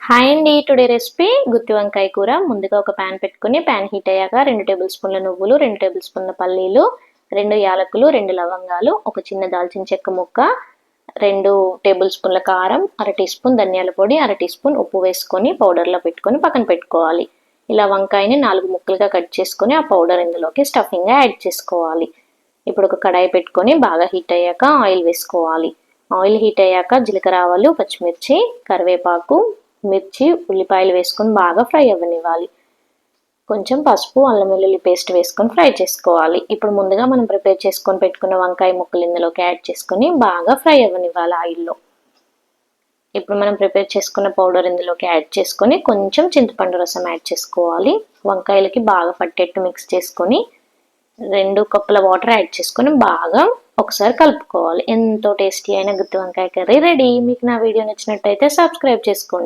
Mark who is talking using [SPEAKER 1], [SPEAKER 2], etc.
[SPEAKER 1] Hi అండి. Today recipe గుత్తి వంకాయ కూర. ముందుగా ఒక ప్యాన్ పెట్టుకుని ప్యాన్ హీట్ అయ్యాక 2 టేబుల్ స్పూన్ల నువ్వులు, 2 టేబుల్ స్పూన్ల పల్లీలు, 2 యాలకులు, 2 లవంగాలు, ఒక చిన్న దాల్చిన చెక్క ముక్క, 2 టేబుల్ స్పూన్ల కారం, అర టీ స్పూన్ ధనియాల పొడి, అర టీ స్పూన్ ఉప్పు వేసుకొని పౌడర్లో పెట్టుకొని పక్కన పెట్టుకోవాలి. ఇలా వంకాయని 4 ముక్కలుగా కట్ చేసుకొని ఆ పౌడర్ ఇందులోకి స్టఫింగ్గా యాడ్ చేసుకోవాలి. ఇప్పుడు ఒక కడాయి పెట్టుకొని బాగా హీట్ అయ్యాక ఆయిల్ వేసుకోవాలి. ఆయిల్ హీట్ అయ్యాక జీలకర్ర, ఆవాలు, పచ్చిమిర్చి, కరివేపాకు, మిర్చి, ఉల్లిపాయలు వేసుకొని బాగా ఫ్రై అవ్వనివ్వాలి. కొంచెం పసుపు, అల్లం వెల్లుల్లి పేస్ట్ వేసుకొని ఫ్రై చేసుకోవాలి. ఇప్పుడు ముందుగా మనం ప్రిపేర్ చేసుకొని పెట్టుకున్న వంకాయ ముక్కలు ఇందులోకి యాడ్ చేసుకొని బాగా ఫ్రై అవ్వనివ్వాలి ఆయిల్లో. ఇప్పుడు మనం ప్రిపేర్ చేసుకున్న పౌడర్ ఇందులోకి యాడ్ చేసుకొని కొంచెం చింతపండు రసం యాడ్ చేసుకోవాలి. వంకాయలకి బాగా పట్టేట్టు మిక్స్ చేసుకొని 2 కప్పుల వాటర్ యాడ్ చేసుకొని బాగా ఒకసారి కలుపుకోవాలి. ఎంతో టేస్టీ అయిన గుత్తి వంకాయ కర్రీ రెడీ. మీకు నా వీడియో నచ్చినట్టయితే సబ్స్క్రైబ్ చేసుకోండి.